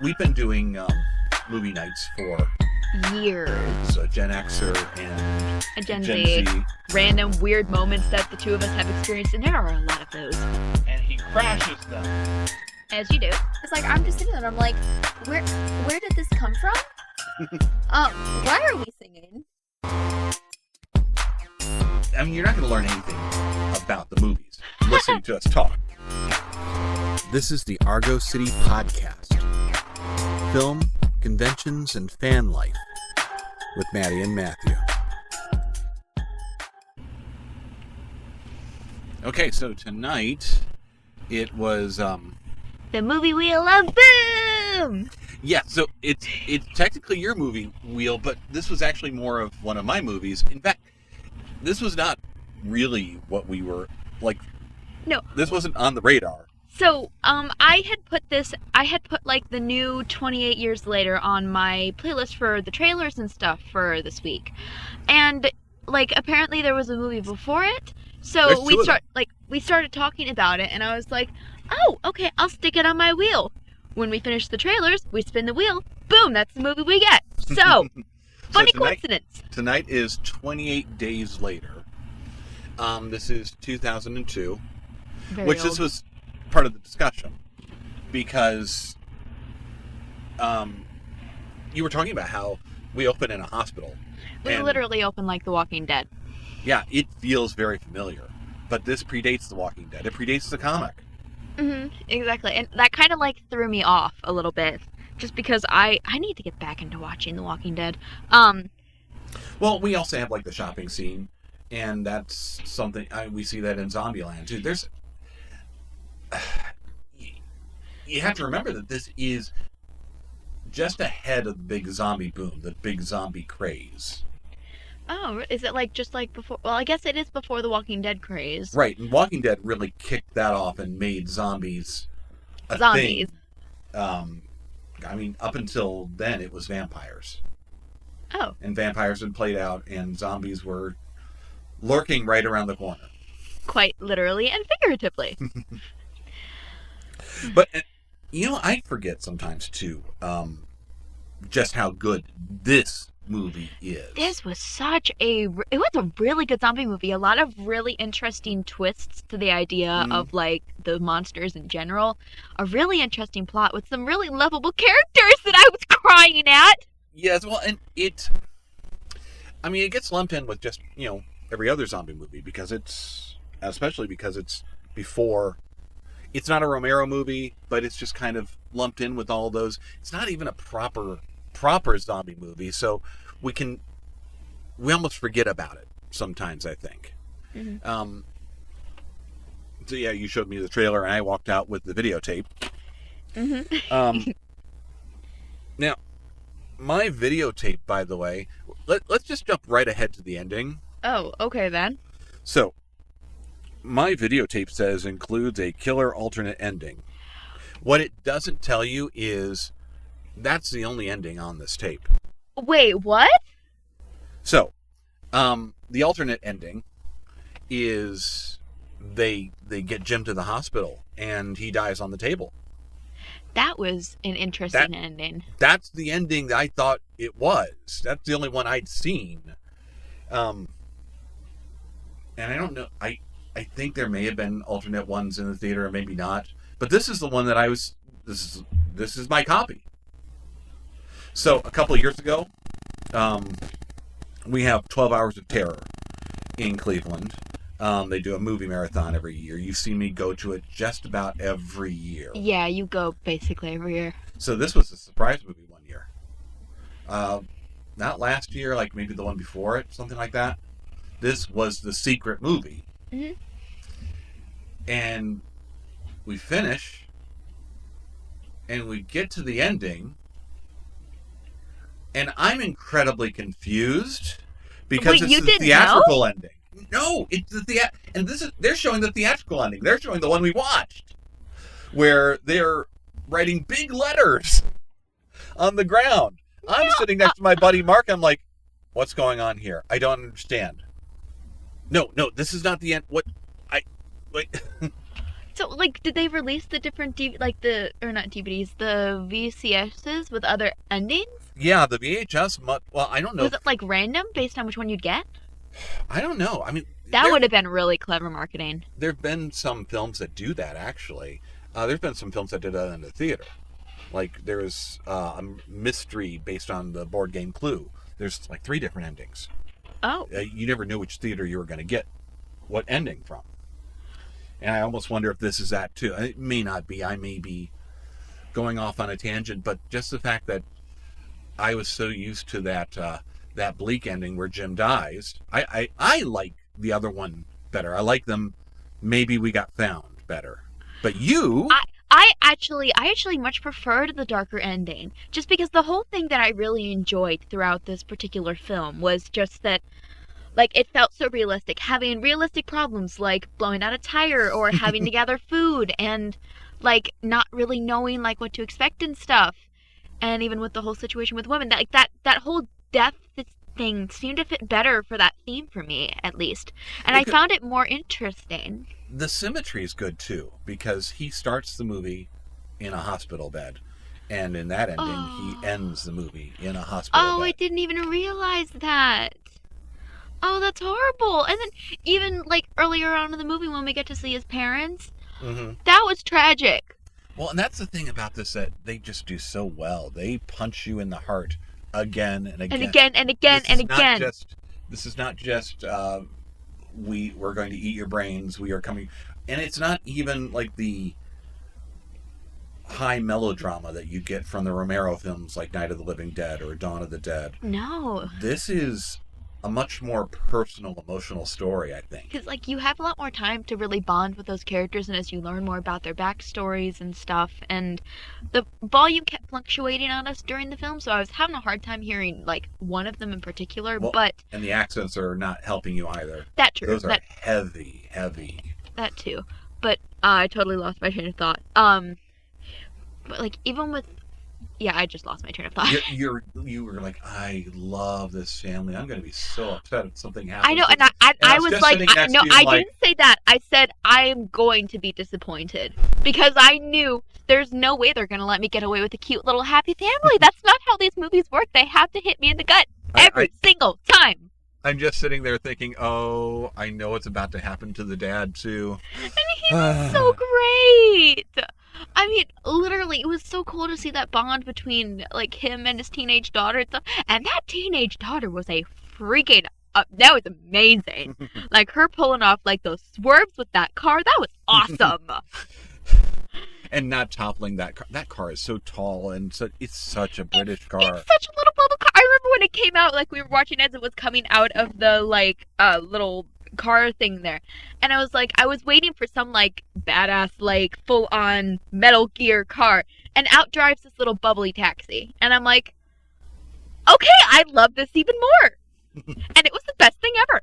we've been doing movie nights for years. a Gen Xer and A Gen Z. Random weird moments that the two of us have experienced, and there are a lot of those. And he crashes them. As you do. It's like, I'm just sitting there and I'm like, where did this come from? Why are we singing? I mean, you're not going to learn anything about the movies listening to us talk. This is the Argo City podcast. Film, conventions, and fan life with Maddie and Matthew. Okay, so tonight it was the movie wheel of boom. Yeah, so it's technically your movie wheel, but this was actually more of one of my movies. In fact, this was not really what we were like. No, this wasn't on the radar. So, I had put like the new 28 Years Later on my playlist for the trailers and stuff for this week. And, like, apparently there was a movie before it. So we started talking about it, and I was like, oh, okay, I'll stick it on my wheel. When we finish the trailers, we spin the wheel. Boom, that's the movie we get. So, funny coincidence. Tonight is 28 Days Later. This is 2002. Very old. This was part of the discussion because you were talking about how we open in a hospital. We literally open like The Walking Dead. Yeah, it feels very familiar, but this predates The Walking Dead. It predates the comic. Mm-hmm, exactly, and that kind of like threw me off a little bit, just because I need to get back into watching The Walking Dead. Well, we also have like the shopping scene, and that's something we see that in Zombieland too. There's you have to remember that this is just ahead of the big zombie boom, the big zombie craze. Oh, is it like just like before? Well, I guess it is before the Walking Dead craze. Right, and Walking Dead really kicked that off and made zombies a thing. I mean, up until then, it was vampires. Oh. And vampires had played out, and zombies were lurking right around the corner. Quite literally and figuratively. But, you know, I forget sometimes, too, just how good this movie is. This was it was a really good zombie movie. A lot of really interesting twists to the idea of, like, the monsters in general. A really interesting plot with some really lovable characters that I was crying at. Yes, well, and it gets lumped in with just, you know, every other zombie movie especially because it's before. It's not a Romero movie, but it's just kind of lumped in with all those. It's not even a proper zombie movie, so we almost forget about it sometimes, I think. Mm-hmm. So yeah, you showed me the trailer, and I walked out with the videotape. Mm-hmm. Now, my videotape, by the way, let's just jump right ahead to the ending. Oh, okay then. So, my videotape says includes a killer alternate ending. What it doesn't tell you is that's the only ending on this tape. Wait, what? So, the alternate ending is they get Jim to the hospital and he dies on the table. That was an interesting ending. That's the ending that I thought it was. That's the only one I'd seen. And I don't know. I think there may have been alternate ones in the theater, or maybe not. But this is the one that this is my copy. So a couple of years ago, we have 12 Hours of Terror in Cleveland. They do a movie marathon every year. You've seen me go to it just about every year. Yeah, you go basically every year. So this was a surprise movie one year. Not last year, like maybe the one before it, something like that. This was the secret movie. Mm-hmm. And we finish, and we get to the ending, and I'm incredibly confused because it's the theatrical ending. No, it's they're showing the theatrical ending. They're showing the one we watched, where they're writing big letters on the ground. I'm sitting next to my buddy Mark. I'm like, what's going on here? I don't understand. No, this is not the end. Wait. So, like, did they release the different or not DVDs, the VCSs with other endings? Yeah, the VHS. Well, I don't know. Was it like random based on which one you'd get? I don't know. I mean, That would have been really clever marketing. There've been some films that do that actually. There's been some films that did that in the theater. Like there's a mystery based on the board game Clue. There's like 3 different endings. Oh. You never knew which theater you were going to get what ending from. And I almost wonder if this is that too. It may not be. I may be going off on a tangent, but just the fact that I was so used to that bleak ending where Jim dies. I like the other one better. I like them. Maybe we got found better. But you, I actually much preferred the darker ending, just because the whole thing that I really enjoyed throughout this particular film was just that, like, it felt so realistic, having realistic problems like blowing out a tire or having to gather food and, like, not really knowing, like, what to expect and stuff. And even with the whole situation with women, that whole death thing seemed to fit better for that theme for me, at least. And I found it more interesting. The symmetry is good, too, because he starts the movie in a hospital bed. And in that ending, he ends the movie in a hospital bed. Oh, I didn't even realize that. Oh, that's horrible. And then even, like, earlier on in the movie when we get to see his parents, that was tragic. Well, and that's the thing about this that they just do so well. They punch you in the heart again and again. And again and again and again. This is not just, we're going to eat your brains, we are coming... And it's not even like the high melodrama that you get from the Romero films like Night of the Living Dead or Dawn of the Dead. No. This is a much more personal, emotional story, I think. Because, like, you have a lot more time to really bond with those characters, and as you learn more about their backstories and stuff, and the volume kept fluctuating on us during the film, so I was having a hard time hearing, like, one of them in particular, but... And the accents are not helping you either. That true. Those are heavy. That too. But I totally lost my train of thought. But, like, even with... Yeah, I just lost my train of thought. You were like, I love this family. I'm going to be so upset if something happens. I know, and I was like, I didn't say that. I said I'm going to be disappointed because I knew there's no way they're going to let me get away with a cute little happy family. That's not how these movies work. They have to hit me in the gut every single time. I'm just sitting there thinking, oh, I know what's about to happen to the dad too. And he was so great. I mean, literally, it was so cool to see that bond between, like, him and his teenage daughter and stuff. And that teenage daughter was a freaking... that was amazing. Like, her pulling off, like, those swerves with that car, that was awesome. And not toppling that car. That car is so tall, and it's such a British car. It's such a little bubble car. I remember when it came out, like, we were watching as it was coming out of the, like, little... car thing there, and I was like, I was waiting for some like badass like full on Metal Gear car, and out drives this little bubbly taxi, and I'm like, okay, I love this even more. And it was the best thing ever.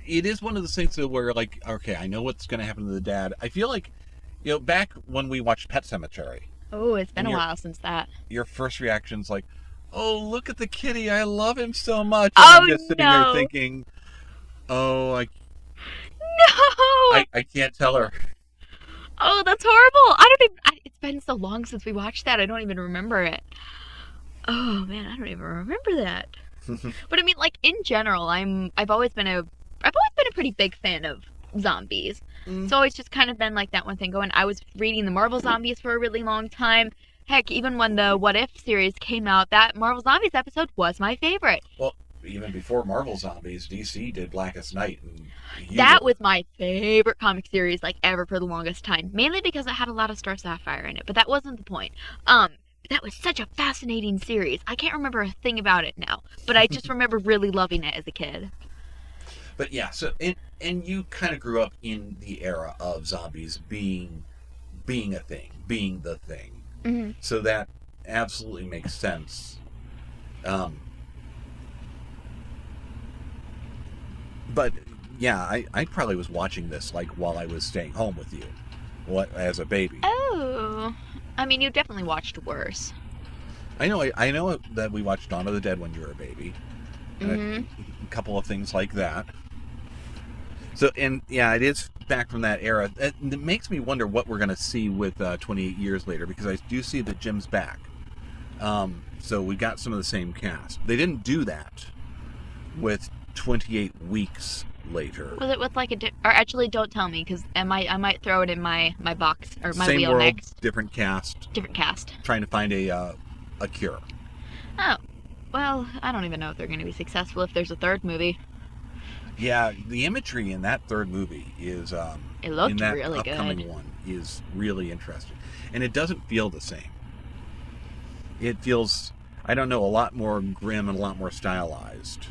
It is one of those things where, like, okay, I know what's going to happen to the dad. I feel like, you know, back when we watched Pet Sematary. Oh, it's been a while since that. Your first reaction's like, oh, look at the kitty. I love him so much. And I'm just sitting there thinking, oh, No! I can't tell her. Oh, that's horrible. It's been so long since we watched that. I don't even remember it. Oh, man, I don't even remember that. But I mean, like, in general, I've always been a pretty big fan of zombies. It's always just kind of been like that one thing going. I was reading the Marvel Zombies for a really long time. Heck, even when the What If series came out, that Marvel Zombies episode was my favorite. Well, even before Marvel Zombies, DC did Blackest Night. And that was my favorite comic series, like, ever for the longest time. Mainly because it had a lot of Star Sapphire in it, but that wasn't the point. That was such a fascinating series. I can't remember a thing about it now, but I just remember really loving it as a kid. But yeah, so, and you kind of grew up in the era of zombies being a thing, being the thing. Mm-hmm. So that absolutely makes sense. But yeah, I probably was watching this like while I was staying home with you, as a baby. Oh, I mean, you definitely watched worse. I know that we watched Dawn of the Dead when you were a baby, and a couple of things like that. So, and yeah, it is back from that era. It makes me wonder what we're going to see with 28 years later, because I do see that Jim's back. So we got some of the same cast. They didn't do that with 28 weeks later. Was it with like or actually, don't tell me, because I might throw it in my box or my Same wheel world, next. different cast. Different cast. Trying to find a cure. Oh, well, I don't even know if they're going to be successful if there's a third movie. Yeah, the imagery in that third movie is It looked in that really upcoming good. one is really interesting, and it doesn't feel the same. It feels, I don't know, a lot more grim and a lot more stylized.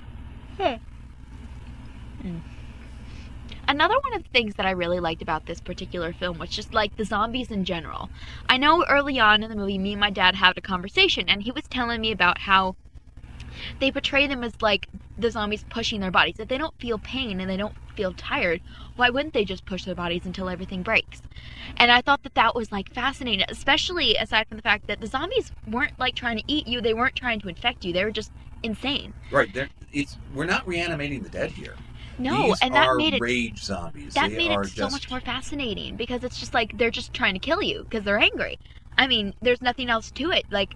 Another one of the things that I really liked about this particular film was just like the zombies in general. I know early on in the movie, me and my dad had a conversation, and he was telling me about how they portray them as like the zombies pushing their bodies. If they don't feel pain and they don't feel tired, why wouldn't they just push their bodies until everything breaks? And I thought that was like fascinating, especially aside from the fact that the zombies weren't like trying to eat you, they weren't trying to infect you, they were just insane. Right, we're not reanimating the dead here. No, These and that are made it rage zombies. that They made are it so just much more fascinating, because it's just like they're just trying to kill you because they're angry. I mean, there's nothing else to it. Like,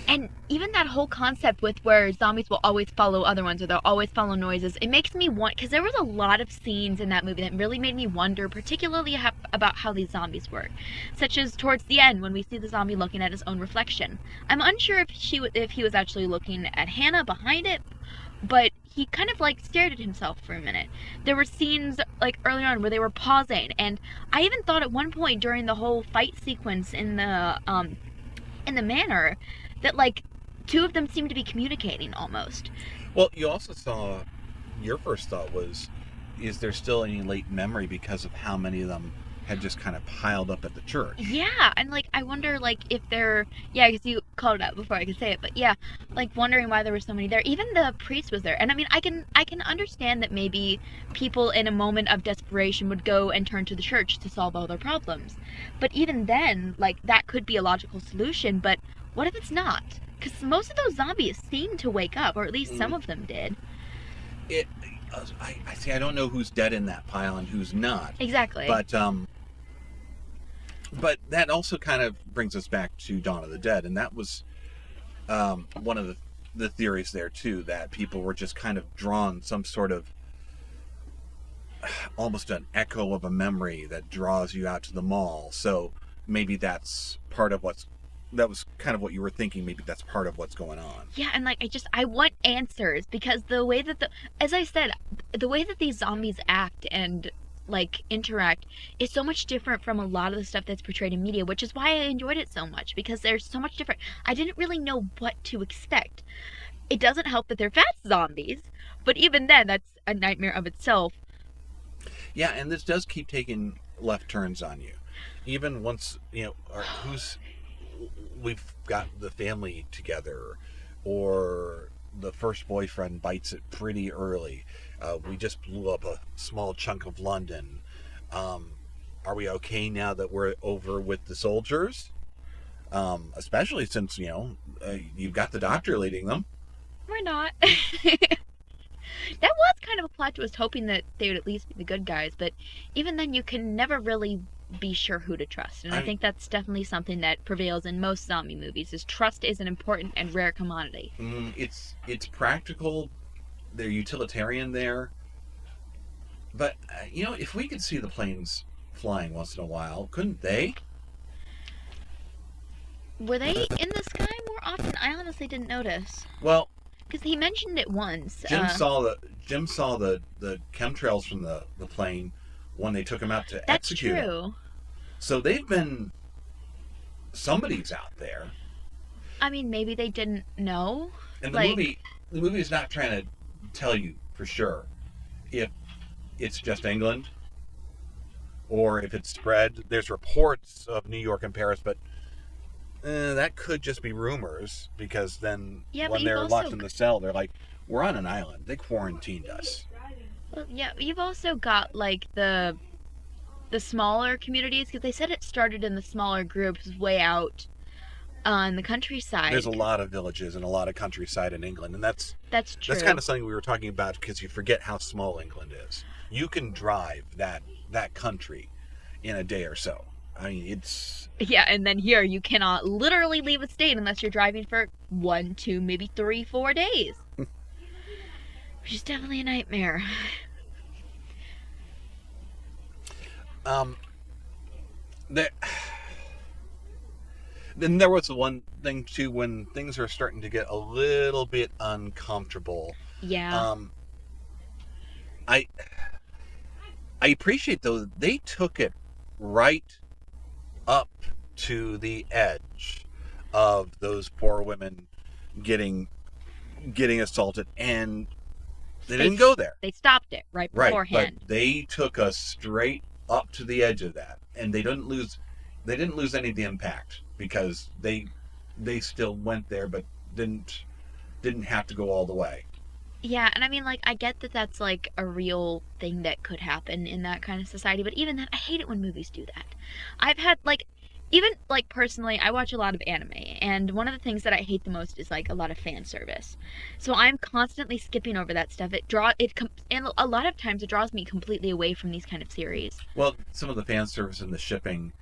and even that whole concept with where zombies will always follow other ones, or they'll always follow noises, it makes me want, because there was a lot of scenes in that movie that really made me wonder, particularly about how these zombies work. Such as towards the end when we see the zombie looking at his own reflection. I'm unsure if he was actually looking at Hannah behind it, but he kind of like stared at himself for a minute. There were scenes like early on where they were pausing, and I even thought at one point during the whole fight sequence in the manor that like two of them seemed to be communicating almost. Well, you also saw, your first thought was, is there still any late memory because of how many of them had just kind of piled up at the church? Yeah, and like I wonder like if they're, yeah, because you called it out before I could say it, but yeah, like wondering why there were so many there. Even the priest was there, and I mean I can understand that maybe people in a moment of desperation would go and turn to the church to solve all their problems, but even then, like that could be a logical solution. But what if it's not? Because most of those zombies seem to wake up, or at least some of them did. I see. I don't know who's dead in that pile and who's not. Exactly. But that also kind of brings us back to Dawn of the Dead, and that was one of the theories there too, that people were just kind of drawn some sort of almost an echo of a memory that draws you out to the mall. So maybe that's part of that was kind of what you were thinking. Maybe that's part of what's going on. Yeah, and like I want answers, because the way that as I said, the way that these zombies act and like interact is so much different from a lot of the stuff that's portrayed in media, which is why I enjoyed it so much, because there's so much different. I didn't really know what to expect. It doesn't help that they're fast zombies, but even then, that's a nightmare of itself. Yeah, and this does keep taking left turns on you. Even once, we've got the family together, or the first boyfriend bites it pretty early. We just blew up a small chunk of London. Are we okay now that we're over with the soldiers? Especially since, you've got the doctor leading them. We're not. That was kind of a plot twist, hoping that they would at least be the good guys, but even then you can never really be sure who to trust. And I think that's definitely something that prevails in most zombie movies, is trust is an important and rare commodity. It's practical. They're utilitarian there. But, if we could see the planes flying once in a while, couldn't they? Were they in the sky more often? I honestly didn't notice. Well, because he mentioned it once. Jim saw the chemtrails from the plane when they took him out to execute him. That's true. So they've been... somebody's out there. I mean, maybe they didn't know. And the movie is not trying to tell you for sure if it's just England or if it's spread. There's reports of New York and Paris, but that could just be rumors, because then when they're locked in the cell, they're like, we're on an island. They quarantined us. Well, yeah, you've also got like the smaller communities, because they said it started in the smaller groups way out on the countryside. There's a lot of villages and a lot of countryside in England, and that's That's true. That's kind of something we were talking about because you forget how small England is. You can drive that country in a day or so. I mean, it's... Yeah, and then here you cannot literally leave a state unless you're driving for 1, 2, maybe 3, 4 days. Which is definitely a nightmare. Then there was one thing too when things are starting to get a little bit uncomfortable. Yeah. I appreciate though they took it right up to the edge of those poor women getting assaulted, and they didn't go there. They stopped it right beforehand. But they took us straight up to the edge of that, and they didn't lose any of the impact because they still went there, but didn't have to go all the way. Yeah, and I mean, like, I get that that's, like, a real thing that could happen in that kind of society, but even then, I hate it when movies do that. I've had, like, even, like, personally, I watch a lot of anime, and one of the things that I hate the most is, like, a lot of fan service. So I'm constantly skipping over that stuff. And a lot of times it draws me completely away from these kind of series. Well, some of the fan service and the shipping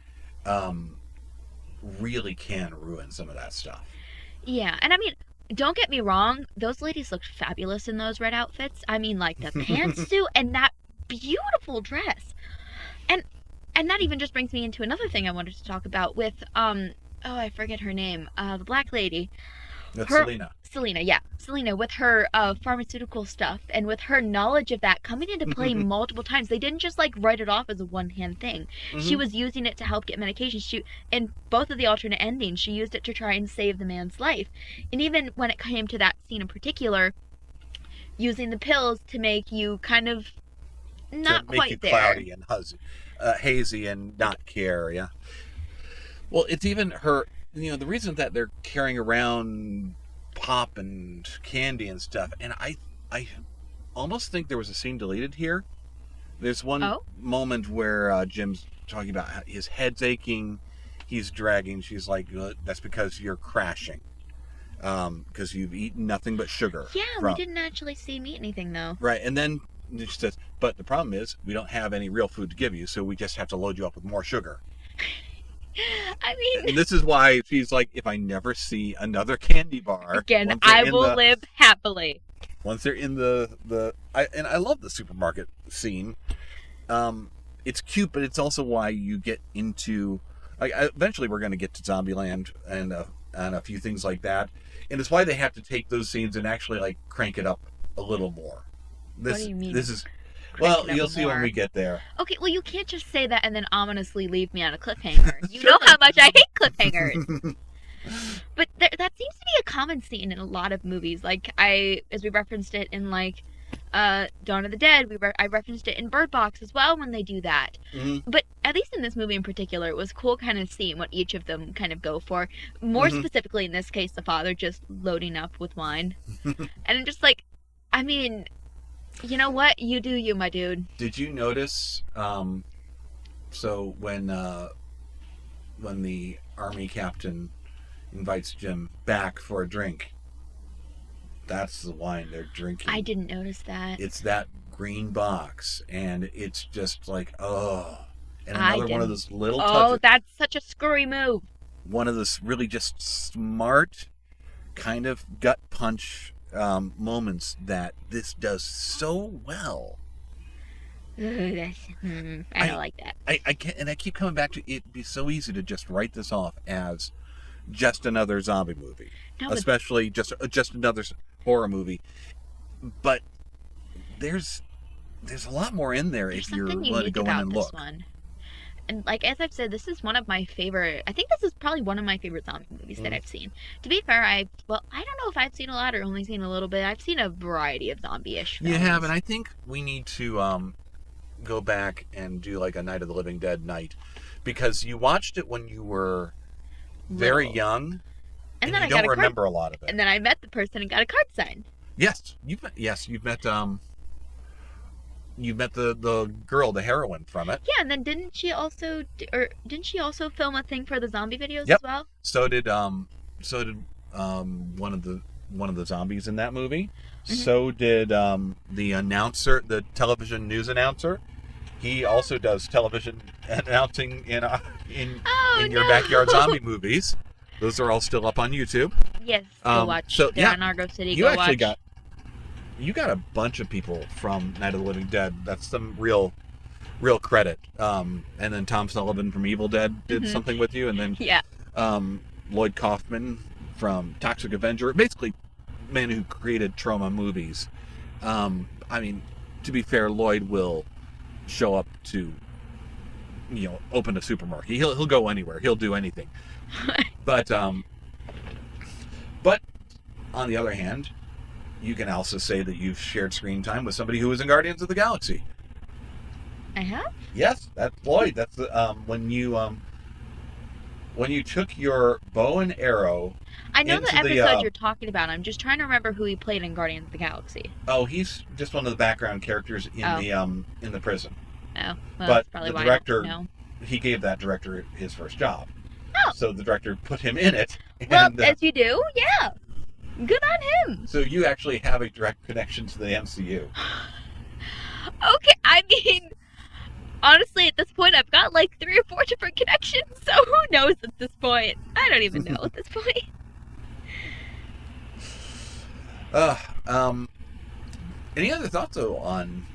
really can ruin some of that stuff. Yeah, and I mean, don't get me wrong, those ladies looked fabulous in those red outfits. I mean, like, the pantsuit and that beautiful dress. And that even just brings me into another thing I wanted to talk about with, I forget her name, the black lady. That's Selena. Selena, with her pharmaceutical stuff and with her knowledge of that coming into play multiple times. They didn't just, like, write it off as a one-hand thing. Mm-hmm. She was using it to help get medication. In both of the alternate endings, she used it to try and save the man's life. And even when it came to that scene in particular, using the pills to make you kind of not to make quite you there. Cloudy and hazy and not care, yeah. Well, it's even her... the reason that they're carrying around pop and candy and stuff, and I almost think there was a scene deleted here. There's one moment where Jim's talking about how his head's aching, he's dragging. She's like, that's because you're crashing, because you've eaten nothing but sugar. Yeah, we didn't actually see him eat anything, though. Right, and then she says, but the problem is we don't have any real food to give you, so we just have to load you up with more sugar. I mean... And this is why she's like, if I never see another candy bar... Again, I will live happily. Once they're in I love the supermarket scene. It's cute, but it's also why you get into... eventually we're going to get to Zombieland and a few things like that. And it's why they have to take those scenes and actually, like, crank it up a little more. What do you mean? This is... Well, you'll see when we get there. Okay, well, you can't just say that and then ominously leave me on a cliffhanger. You know how much I hate cliffhangers. But that seems to be a common scene in a lot of movies. Like, as we referenced it in, like, Dawn of the Dead, I referenced it in Bird Box as well when they do that. Mm-hmm. But at least in this movie in particular, it was cool kind of seeing what each of them kind of go for. More specifically, in this case, the father just loading up with wine. And I'm just like, I mean... You know what? You do you, my dude. Did you notice, so when the army captain invites Jim back for a drink, that's the wine they're drinking. I didn't notice that. It's that green box, and it's just like, and another one of those little touches. Oh, that's such a screwy move. One of those really just smart, kind of gut punch moments that this does so well. I don't like that. I keep coming back to it'd be so easy to just write this off as just another zombie movie, especially just another horror movie. But there's a lot more in there if you're willing to go in and look. One. And like as I've said, this is one of my favorite. I think this is probably one of my favorite zombie movies that I've seen. To be fair, I don't know if I've seen a lot or only seen a little bit. I've seen a variety of zombie-ish films. You have, and I think we need to go back and do like a Night of the Living Dead night, because you watched it when you were very young, and then you don't remember a lot of it. And then I met the person and got a card signed. Yes, you've met you met the girl, the heroine from it. Yeah, and then didn't she also film a thing for the zombie videos Yep. as well? So did one of the zombies in that movie. Mm-hmm. So did the announcer, the television news announcer. He also does television announcing in your backyard zombie movies. Those are all still up on YouTube. Yes, go watch. So They're on Argo City. You go actually watch. you got a bunch of people from Night of the Living Dead. That's some real credit. And then Tom Sullivan from Evil Dead did something with you, and then Yeah. Lloyd Kaufman from Toxic Avenger. Basically, man who created Trauma movies. I mean, to be fair, Lloyd will show up to, open a supermarket. He'll go anywhere. He'll do anything. But on the other hand, you can also say that you've shared screen time with somebody who was in Guardians of the Galaxy. I have? Yes, that's Lloyd. That's when you took your bow and arrow. I know the into episode you're talking about. I'm just trying to remember who he played in Guardians of the Galaxy. Oh, he's just one of the background characters in the prison. Oh, well, But that's probably the why director, I don't know. he gave that director his first job. Oh. So the director put him in it. Well, And, as you do, yeah. Good on him. so you actually have a direct connection to the MCU. Okay, I mean, honestly, at this point, I've got like 3 or 4 different connections, so who knows at this point? I don't even know at this point. Any other thoughts though on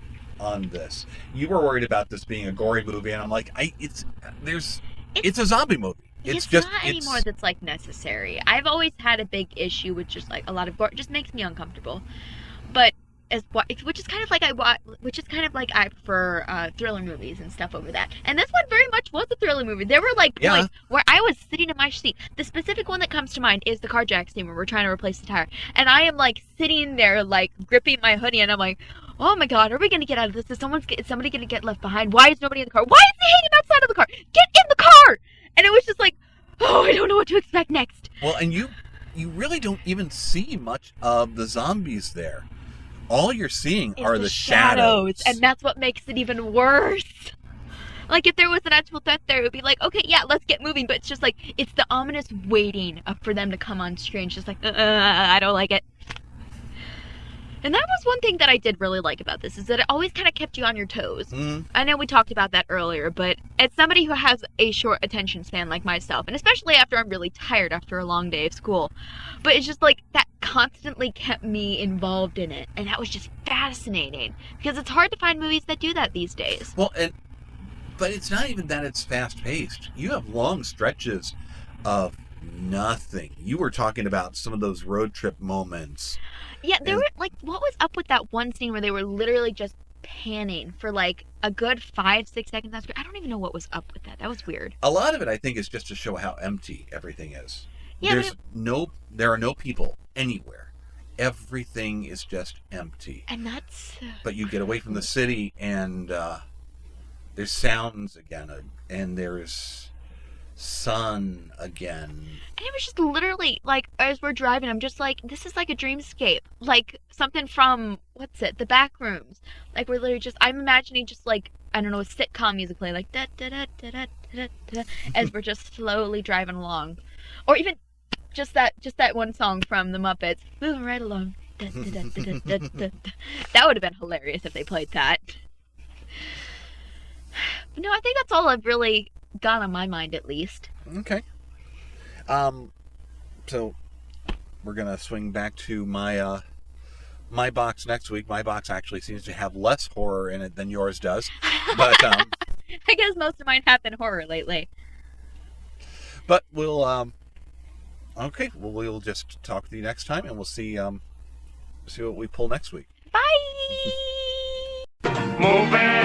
this? You were worried about this being a gory movie, and I'm like, it's a zombie movie. It's not anymore that's like necessary. I've always had a big issue with just like a lot of gore. It just makes me uncomfortable. But which is kind of like I prefer thriller movies and stuff over that. And this one very much was a thriller movie. There were like points where I was sitting in my seat. The specific one that comes to mind is the carjack scene where we're trying to replace the tire, and I am like sitting there like gripping my hoodie, and I'm like, oh my god, are we gonna get out of this? Is somebody gonna get left behind? Why is nobody in the car? Why is he hanging outside of the car? Get in the car! And it was just like, oh, I don't know what to expect next. Well, and you really don't even see much of the zombies there. All you're seeing are the shadows. And that's what makes it even worse. Like, if there was an actual threat there, it would be like, okay, yeah, let's get moving. But it's just like, it's the ominous waiting for them to come on screen. It's just like, I don't like it. And that was one thing that I did really like about this, is that it always kind of kept you on your toes. Mm. I know we talked about that earlier, but as somebody who has a short attention span like myself, and especially after I'm really tired after a long day of school, but it's just like that constantly kept me involved in it, and that was just fascinating, because it's hard to find movies that do that these days. Well, but it's not even that it's fast-paced. You have long stretches of nothing. You were talking about some of those road trip moments. Yeah, there were, like, what was up with that one scene where they were literally just panning for, like, a good 5-6 seconds? I don't even know what was up with that. That was weird. A lot of it, I think, is just to show how empty everything is. Yeah, There are no people anywhere. Everything is just empty. And that's... But you get away from the city, and there's sounds again, and there's sun again. And it was just literally, like, as we're driving, I'm just like, this is like a dreamscape. Like, something from, The Back Rooms. Like, we're literally just, I'm imagining just, like, I don't know, a sitcom music playing, like, da-da-da-da-da-da-da, as we're just slowly driving along. Or even just that one song from the Muppets, moving right along. Da-da-da-da-da-da-da. That would have been hilarious if they played that. But no, I think that's all I've really got on my mind, at least. Okay. So we're gonna swing back to my box next week. My box actually seems to have less horror in it than yours does, but I guess most of mine have been horror lately. But we'll okay. Well, we'll just talk to you next time, and we'll see what we pull next week. Bye. Moving